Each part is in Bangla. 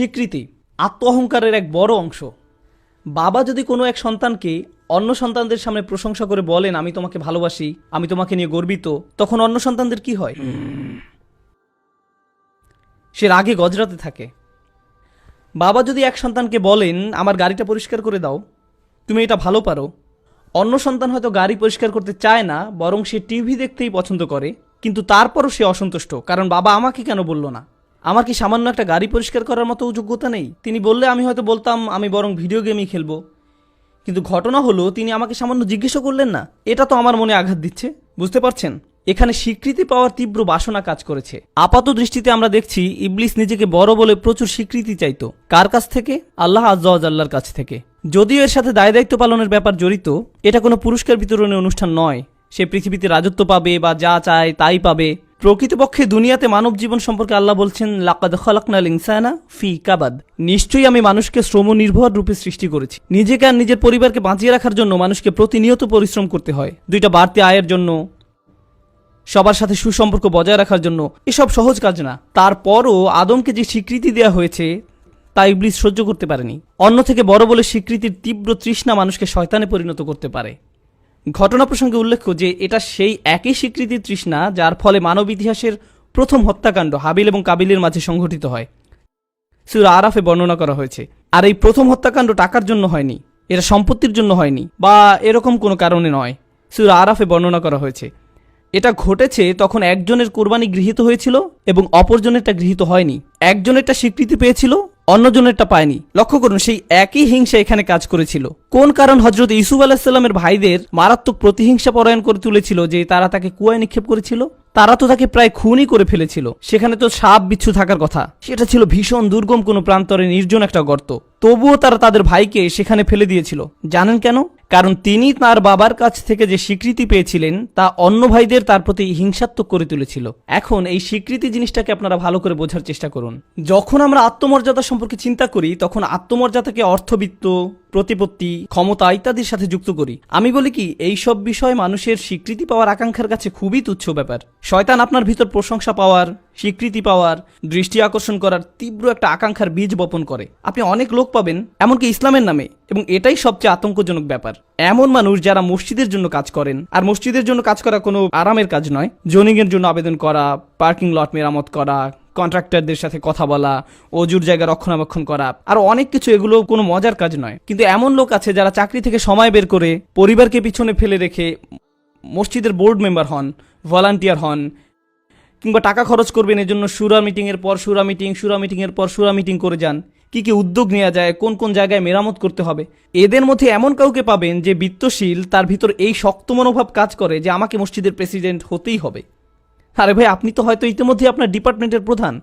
স্বীকৃতি আত্ম অহংকারের এক বড় অংশ। বাবা যদি কোনো এক সন্তানকে অন্য সন্তানদের সামনে প্রশংসা করে বলেন, আমি তোমাকে ভালোবাসি, আমি তোমাকে নিয়ে গর্বিত, তখন অন্য সন্তানদের কি হয়? সে রাগে গজরাতে থাকে। বাবা যদি এক সন্তানকে বলেন, আমার গাড়িটা পরিষ্কার করে দাও, তুমি এটা ভালো পারো, অন্য সন্তান হয়তো গাড়ি পরিষ্কার করতে চায় না, বরং সে টিভি দেখতেই পছন্দ করে, কিন্তু তারপরও সে অসন্তুষ্ট, কারণ বাবা আমাকে কেন বলল না? আমার কি সামান্য একটা গাড়ি পরিষ্কার করার মতো যোগ্যতা নেই? তিনি বললে আমি হয়তো বলতাম আমি বরং ভিডিও গেমই খেলবো, কিন্তু ঘটনা হলো তিনি আমাকে সামান্য জিজ্ঞেসও করলেন না। এটা তো আমার মনে আঘাত দিচ্ছে। বুঝতে পারছেন? এখানে স্বীকৃতি পাওয়ার তীব্র বাসনা কাজ করেছে। আপাত দৃষ্টিতে আমরা দেখছি ইবলিস নিজেকে বড় বলে প্রচুর স্বীকৃতি চাইতো। কার কাছ থেকে? আল্লাহ আজ্জা ওয়া জাল্লার কাছ থেকে। যদিও এর সাথে দায় দায়িত্ব পালনের ব্যাপার জড়িত, এটা কোনো পুরস্কার বিতরণের অনুষ্ঠান নয়। সে পৃথিবীতে রাজত্ব পাবে বা যা চায় তাই পাবে। প্রকৃতপক্ষে দুনিয়াতে মানব জীবন সম্পর্কে আল্লাহ বলছেন, লাকাদ খালাকনাল ইনসানা ফি কাবাদ। নিশ্চয়ই আমি মানুষকে শ্রমনির্ভর রূপে সৃষ্টি করেছি। নিজেকে আর নিজের পরিবারকে বাঁচিয়ে রাখার জন্য মানুষকে প্রতিনিয়ত পরিশ্রম করতে হয়। দুইটা বাড়তি আয়ের জন্য, সবার সাথে সুসম্পর্ক বজায় রাখার জন্য। এসব সহজ কাজ না। তারপরও আদমকে যে স্বীকৃতি দেওয়া হয়েছে তা ইবলিস সহ্য করতে পারেনি। অন্য থেকে বড় বলে স্বীকৃতির তীব্র তৃষ্ণা মানুষকে শয়তানে পরিণত করতে পারে। ঘটনা প্রসঙ্গে উল্লেখ্য যে এটা সেই একই স্বীকৃতির তৃষ্ণা যার ফলে মানব ইতিহাসের প্রথম হত্যাকাণ্ড হাবিল এবং কাবিলের মাঝে সংঘটিত হয়। সূরা আরাফে বর্ণনা করা হয়েছে। আর এই প্রথম হত্যাকাণ্ড টাকার জন্য হয়নি, এটা সম্পত্তির জন্য হয়নি, বা এরকম কোনো কারণে নয়। সূরা আরাফে বর্ণনা করা হয়েছে এটা ঘটেছে তখন একজনের কোরবানি গৃহীত হয়েছিল এবং অপরজনেরটা গৃহীত হয়নি। একজনেরটা স্বীকৃতি পেয়েছিল, অন্যজনেরটা পায়নি। লক্ষ্য করুন, সেই একই হিংসা এখানে কাজ করেছিল। কোন কারণ হযরত ইউসুফ আলাইহিস সালামের ভাইদের মারাত্মক প্রতিহিংসা পরায়ণ করে তুলেছিল যে তারা তাকে কুয়ায় নিক্ষেপ করেছিল? তারা তো তাকে প্রায় খুনই করে ফেলেছিল। সেখানে তো সাপ বিচ্ছু থাকার কথা, সেটা ছিল ভীষণ দুর্গম কোনো প্রান্তরে নির্জন একটা গর্ত। তবুও তারা তাদের ভাইকে সেখানে ফেলে দিয়েছিল। জানেন কেন? কারণ তিনি তার বাবার কাছ থেকে যে স্বীকৃতি পেয়েছিলেন তা অন্য ভাইদের তার প্রতি হিংসাত্মক করে তুলেছিল। এখন এই স্বীকৃতি জিনিসটাকে আপনারা ভালো করে বোঝার চেষ্টা করুন। যখন আমরা আত্মমর্যাদা সম্পর্কে চিন্তা করি তখন আত্মমর্যাদাকে অর্থবিত্ত, প্রতিপত্তি, ক্ষমতা ইত্যাদির সাথে যুক্ত করি। আমি বলি কি, এই সব বিষয় মানুষের স্বীকৃতি পাওয়ার আকাঙ্ক্ষার কাছে খুবই তুচ্ছ ব্যাপার। শয়তান আপনার ভিতর প্রশংসা পাওয়ার, স্বীকৃতি পাওয়ার, দৃষ্টি আকর্ষণ করার তীব্র একটা আকাঙ্ক্ষার বীজ বপন করে। আপনি অনেক লোক পাবেন এমনকি ইসলামের নামে, এবং এটাই সবচেয়ে আতঙ্কজনক ব্যাপার, এমন মানুষ যারা মসজিদের জন্য কাজ করেন। আর মসজিদের জন্য কাজ করা কোনো আরামের কাজ নয়। জোনিং এর জন্য আবেদন করা, পার্কিং লট মেরামত করা, কন্ট্রাক্টরদের সাথে কথা বলা, অজুর জায়গা রক্ষণাবেক্ষণ করা, আর অনেক কিছু। এগুলো কোনো মজার কাজ নয়। কিন্তু এমন লোক আছে যারা চাকরি থেকে সময় বের করে পরিবারকে পিছনে ফেলে রেখে মসজিদের বোর্ড মেম্বার হন, ভলান্টিয়ার হন, কিংবা টাকা খরচ করবেন এজন্য শুরা মিটিংয়ের পর শুরা মিটিং, শুরা মিটিংয়ের পর শুরা মিটিং করে যান। কি কি উদ্যোগ নেওয়া যায়, কোন কোন জায়গায় মেরামত করতে হবে। এদের মধ্যে এমন কাউকে পাবেন যে বিত্তশীল, তার ভিতর এই শক্ত মনোভাব কাজ করে যে আমাকে মসজিদের প্রেসিডেন্ট হতেই হবে। আরে ভাই, আপনি তো হয়তো ইতিমধ্যে আপনার ডিপার্টমেন্টের প্রধান,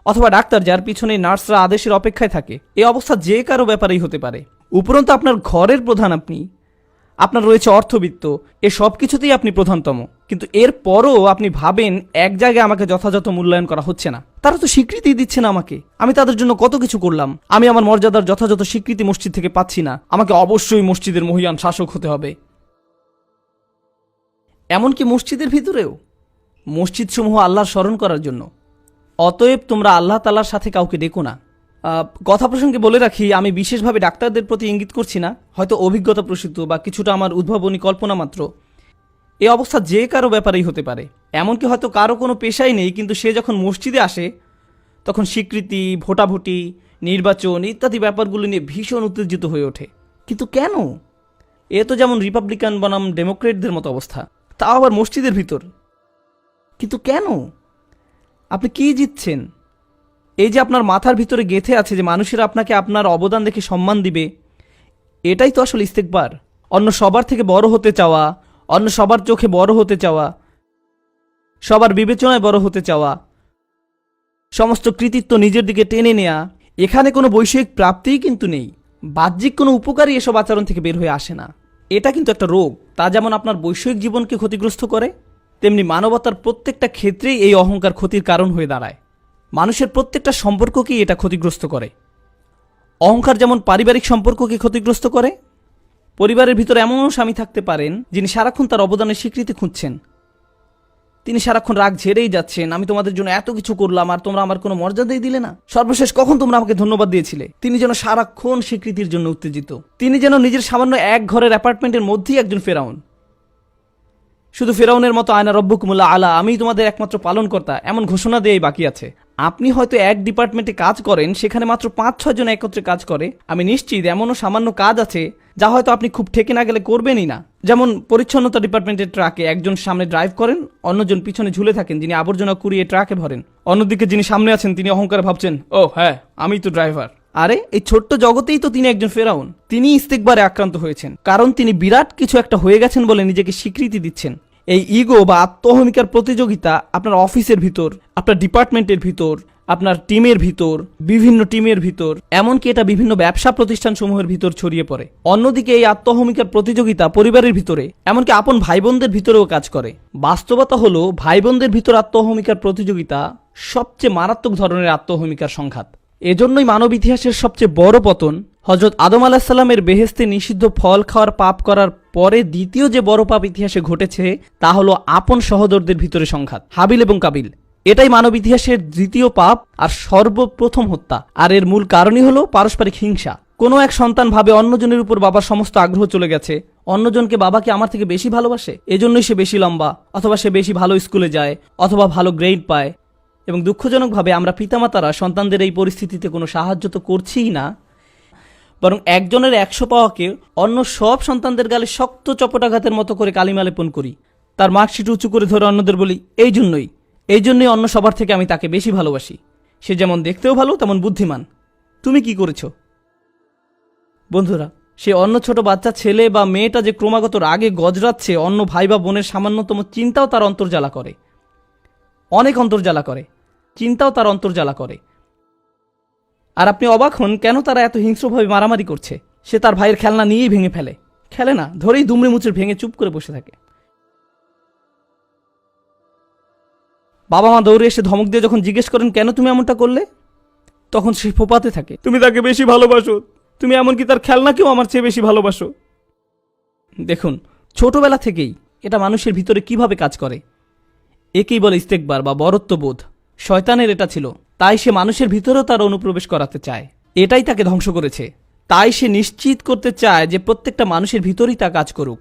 অথবা ডাক্তার যার পিছনে নার্সরা আদেশের অপেক্ষায় থাকে। এই অবস্থা যে কারো ব্যাপারেই হতে পারে। উপরন্তু আপনার ঘরের প্রধান আপনি, আপনার রয়েছে অর্থবিত্ত, এ সব কিছুতেই আপনি প্রধানতম। কিন্তু এরপরও আপনি ভাবেন এক জায়গায় আমাকে যথাযথ মূল্যায়ন করা হচ্ছে না, তারা তো স্বীকৃতি দিচ্ছে না আমাকে, আমি তাদের জন্য কত কিছু করলাম, আমি আমার মর্যাদার যথাযথ স্বীকৃতি মসজিদ থেকে পাচ্ছি না, আমাকে অবশ্যই মসজিদের মহিয়ান শাসক হতে হবে। এমনকি মসজিদের ভিতরেও, মসজিদ সমূহ আল্লাহর স্মরণ করার জন্য। অতএব তোমরা আল্লাহ তাআলার সাথে কাউকে ডেকো না। কথা প্রসঙ্গে বলে রাখি, আমি বিশেষভাবে ডাক্তারদের প্রতি ইঙ্গিত করছি না, হয়তো অভিজ্ঞতা প্রসূত বা কিছুটা আমার উদ্ভাবনী কল্পনা মাত্র। এই অবস্থা যে কারো ব্যাপারেই হতে পারে। এমনকি হয়তো কারো কোনো পেশাই নেই, কিন্তু সে যখন মসজিদে আসে তখন স্বীকৃতি, ভোটাভুটি, নির্বাচন ইত্যাদি ব্যাপারগুলো নিয়ে ভীষণ উত্তেজিত হয়ে ওঠে। কিন্তু কেন? এ তো যেমন রিপাবলিকান বনাম ডেমোক্রেটদের মতো অবস্থা, তাও আবার মসজিদের ভিতর। কিন্তু কেন? আপনি কি জিতছেন? এই যে আপনার মাথার ভিতরে গেঁথে আছে যে মানুষেরা আপনাকে আপনার অবদান দেখে সম্মান দিবে, এটাই তো আসলে ইস্তেকবার। অন্য সবার থেকে বড় হতে চাওয়া, অন্য সবার চোখে বড় হতে চাওয়া, সবার বিবেচনায় বড় হতে চাওয়া, সমস্ত কৃতিত্ব নিজের দিকে টেনে নেয়া। এখানে কোনো বৈষয়িক প্রাপ্তিই কিন্তু নেই, বাহ্যিক কোনো উপকারই এসব আচরণ থেকে বের হয়ে আসে না। এটা কিন্তু একটা রোগ। তা যেমন আপনার বৈষয়িক জীবনকে ক্ষতিগ্রস্ত করে, তেমনি মানবতার প্রত্যেকটা ক্ষেত্রেই এই অহংকার ক্ষতির কারণ হয়ে দাঁড়ায়। মানুষের প্রত্যেকটা সম্পর্ককেই এটা ক্ষতিগ্রস্ত করে। অহংকার যেমন পারিবারিক সম্পর্ককে ক্ষতিগ্রস্ত করে। পরিবারের ভিতরে এমনও স্বামী থাকতে পারেন যিনি সারাক্ষণ তার অবদানের স্বীকৃতি খুঁজছেন, তিনি সারাক্ষণ রাগ ঝেড়েই যাচ্ছেন, আমি তোমাদের জন্য এত কিছু করলাম আর তোমরা আমার কোনো মর্যাদাই দিলে না, সর্বশেষ কখন তোমরা আমাকে ধন্যবাদ দিয়েছিলে। তিনি যেন সারাক্ষণ স্বীকৃতির জন্য উত্তেজিত, তিনি যেন নিজের সামান্য এক ঘরের অ্যাপার্টমেন্টের মধ্যেই একজন ফেরাউন। শুধু ফেরাউনের মতো আয়না রব্বুকুমুল্লাহ আলা, আমি তোমাদের একমাত্র পালনকর্তা, এমন ঘোষণা দিয়েই বাকি আছে। আপনি হয়তো এক ডিপার্টমেন্টে কাজ করেন, সেখানে মাত্র 5-6 জন একত্রে কাজ করে। আমি নিশ্চিত এমনও সামান্য কাজ আছে যা হয়তো আপনি খুব ঠেকে না গেলে করবেনই না। যেমন পরিচ্ছন্নতা ডিপার্টমেন্টের ট্রাকে একজন সামনে ড্রাইভ করেন, অন্যজন পিছনে ঝুলে থাকেন যিনি আবর্জনা কুড়িয়ে ট্রাকে ভরেন। অন্যদিকে যিনি সামনে আছেন তিনি অহংকারে ভাবছেন, ও হ্যাঁ আমি তো ড্রাইভার। আরে এই ছোট্ট জগতেই তো তিনি একজন ফেরাউন। তিনি ইস্তেকবারে আক্রান্ত হয়েছেন, কারণ তিনি বিরাট কিছু একটা হয়ে গেছেন বলে নিজেকে স্বীকৃতি দিচ্ছেন। এই ইগো বা আত্মহমিকার প্রতিযোগিতা আপনার অফিসের ভিতর, আপনার ডিপার্টমেন্টের ভিতর, আপনার টিমের ভিতর, বিভিন্ন টিমের ভিতর, এমনকি এটা বিভিন্ন ব্যবসা প্রতিষ্ঠানসমূহের ভিতর ছড়িয়ে পড়ে। অন্যদিকে এই আত্মহমিকার প্রতিযোগিতা পরিবারের ভিতরে, এমনকি আপন ভাই বোনদের ভিতরেও কাজ করে। বাস্তবতা হলো ভাই বোনদের ভিতর আত্মহমিকার প্রতিযোগিতা সবচেয়ে মারাত্মক ধরনের আত্মহমিকার সংঘাত। এজন্যই মানব ইতিহাসের সবচেয়ে বড় পতন হযরত আদম আলাহিসাল্লামের বেহেশতে নিষিদ্ধ ফল খাওয়ার পাপ করার পরে দ্বিতীয় যে বড় পাপ ইতিহাসে ঘটেছে তা হলো আপন সহোদরদের ভিতরে সংঘাত, হাবিল এবং কাবিল। এটাই মানব ইতিহাসের দ্বিতীয় পাপ আর সর্বপ্রথম হত্যা। আর এর মূল কারণই হলো পারস্পরিক হিংসা। কোনো এক সন্তান ভাবে অন্যজনের উপর বাবার সমস্ত আগ্রহ চলে গেছে, অন্যজনকে বাবাকে আমার থেকে বেশি ভালোবাসে, এজন্যই সে বেশি লম্বা, অথবা সে বেশি ভালো স্কুলে যায়, অথবা ভালো গ্রেড পায়। এবং দুঃখজনকভাবে আমরা পিতামাতারা সন্তানদের এই পরিস্থিতিতে কোনো সাহায্য তো করছিই না, বরং একজনের 100 পাওয়াকে অন্য সব সন্তানদের গালে শক্ত চপটাঘাতের মতো করে কালিমা লেপন করি। তার মার্কশিট উঁচু করে ধরে অন্যদের বলি, এই জন্যই অন্য সবার থেকে আমি তাকে বেশি ভালোবাসি, সে যেমন দেখতেও ভালো তেমন বুদ্ধিমান। তুমি কি করেছো? বন্ধুরা, সে অন্য ছোট বাচ্চা ছেলে বা মেয়েটা যে ক্রমাগত রাগে গজরাচ্ছে, অন্য ভাই বা বোনের সামান্যতম চিন্তাও তার অন্তর্জ্বালা করে, অনেক অন্তর্জ্বালা করে, চিন্তাও তার অন্তর্জ্বালা করে। আর আপনি অবাক হন কেন তারা এত হিংস্রভাবে মারামারি করছে। সে তার ভাইয়ের খেলনা নিয়েই ভেঙে ফেলে, খেলে না, ধরেই দুমড়ে মুচড়ে ভেঙে চুপ করে বসে থাকে। বাবা মা দৌড়ে এসে ধমক দিয়ে যখন জিজ্ঞেস করেন কেন তুমি এমনটা করলে, তখন সে ফোপাতে থাকে, তুমি তাকে বেশি ভালোবাসো, তুমি এমনকি তার খেলনাকেও আমার চেয়ে বেশি ভালোবাসো। দেখুন, ছোটবেলা থেকেই এটা মানুষের ভিতরে কিভাবে কাজ করে। একেই বলে ইস্তেকবার বা বরত্ববোধ। শয়তানের এটা ছিল, তাই সে মানুষের ভিতরেও তার অনুপ্রবেশ করাতে চায়। এটাই তাকে ধ্বংস করেছে। তাই সে নিশ্চিত করতে চায় যে প্রত্যেকটা মানুষের ভিতরেই তা কাজ করুক।